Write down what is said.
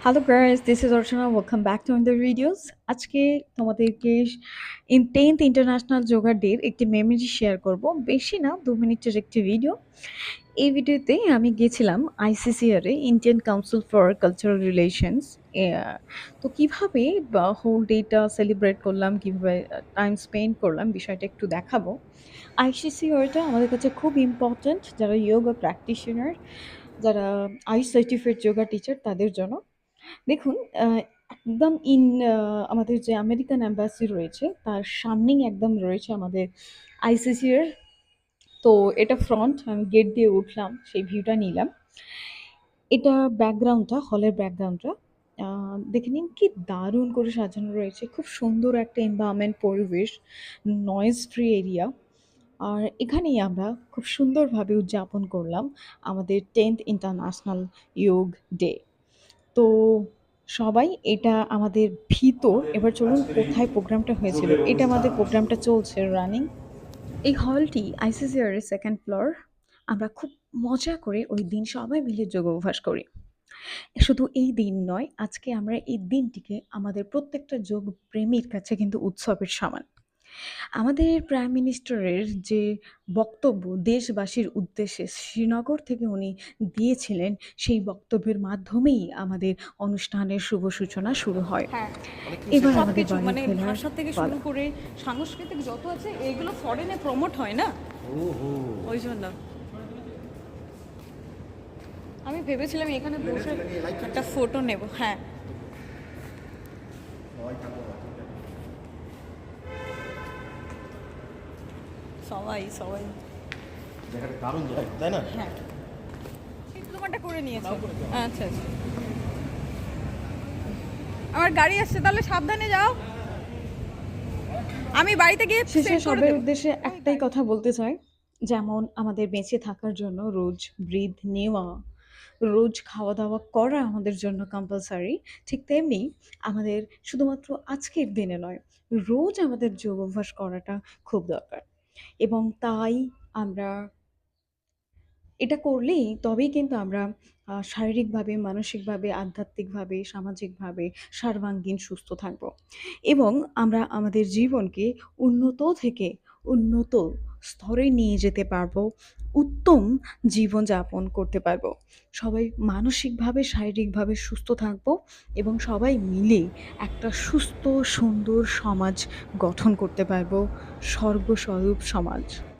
Hello guys, this is Archana. Welcome back to the videos. আজকে তোমাদেরকে 10th international yoga ডের একটি মেমরি শেয়ার করব। বেশি না, 2 মিনিটের একটি ভিডিও। এই ভিডিওতে আমি গেছিলাম ICCR A, Indian council for cultural relations. তো কিভাবে হোল ডেটা সেলিব্রেট করলাম, কিভাবে টাইম স্পেন্ড করলাম, বিষয়টা একটু দেখাবো। আইসিসিআরটা আমাদের কাছে খুব ইম্পর্ট্যান্ট যারা যোগা প্র্যাকটিশনার, যারা সার্টিফাইড যোগা টিচার তাদের জন্য। দেখুন, আ একদম আমাদের যে আমেরিকান এম্বাসি রয়েছে, তার সামনেই একদম রয়েছে আমাদের আইসিসি এর। তো এটা ফ্রন্ট, আমি গেট দিয়ে উঠলাম, সেই ভিউটা নিলাম। এটা ব্যাকগ্রাউন্ডটা, হলের ব্যাকগ্রাউন্ডটা। আ দেখে নিন কি দারুণ করে সাজানো রয়েছে। খুব সুন্দর একটা এনভায়রনমেন্ট, পরিবেশ, নয়েজ ফ্রি এরিয়া। আর এখানেই আমরা খুব সুন্দরভাবে উদযাপন করলাম আমাদের 10th ইন্টারন্যাশনাল যোগ ডে। তো সবাই এটা আমাদের ভিতর। এবার চলুন কোথায় প্রোগ্রামটা হয়েছিল। এটা আমাদের প্রোগ্রামটা চলছে রানিং। এই হলটি আইসিসিআর এর 2nd ফ্লোর। আমরা খুব মজা করে ওই দিন সবাই মিলে যোগ অভ্যাস করি। শুধু এই দিন নয়, আজকে আমরা এই দিনটিকে আমাদের প্রত্যেকটা যোগ প্রেমীর কাছে কিন্তু উৎসবের সমান। আমাদের প্রাইম মিনিস্টারের যে বক্তব্য দেশবাসীর উদ্দেশ্যে শ্রীনগর থেকে উনি দিয়েছিলেন, সেই বক্তব্যের মাধ্যমেই আমাদের অনুষ্ঠানের শুভ সূচনা শুরু হয়। হ্যাঁ, এবার আমাদের সবকিছু বাড়ি মানে ফেরার ভাষা থেকে শুরু পালা। করে সাংস্কৃতিক যত আছে এগুলো ফরেনে প্রমোট হয় না, ওই জন্য আমি ভেবেছিলাম এখানে বসে একটা ফটো নেব। হ্যাঁ, সবাই সবাই জায়গাটা দারুণ জায়গা, তাই না? হ্যাঁ, ডিপ্লোমাটা করে নিয়েছে। আচ্ছা আচ্ছা, আমার গাড়ি আসছে, তাহলে সাবধানে যাও। আমি বাড়িতে গিয়ে শেষে সেট করে সবার দেবো। উদ্দেশ্যে একটাই কথা বলতে চাই, যেমন আমাদের বেঁচে থাকার জন্য রোজ ব্রিথ নেওয়া, রোজ খাওয়া দাওয়া করা আমাদের জন্য কম্পালসারি, ঠিক তেমনি আমাদের শুধুমাত্র আজকের দিনে নয়, রোজ আমাদের যোগ অভ্যাস করাটা খুব দরকার। এবং তাই আমরা এটা করলেই তবেই কিন্তু আমরা শারীরিকভাবে, মানসিকভাবে, আধ্যাত্মিকভাবে, সামাজিকভাবে সর্বাঙ্গীন সুস্থ থাকবো। এবং আমরা আমাদের জীবনকে উন্নত থেকে উন্নত স্তরে নিয়ে যেতে পারবো। উত্তম জীবনযাপন করতে পারবো। সবাই মানসিকভাবে, শারীরিকভাবে সুস্থ থাকবো এবং সবাই মিলে একটা সুস্থ, সুন্দর সমাজ গঠন করতে পারবো। স্বর্গস্বরূপ সমাজ।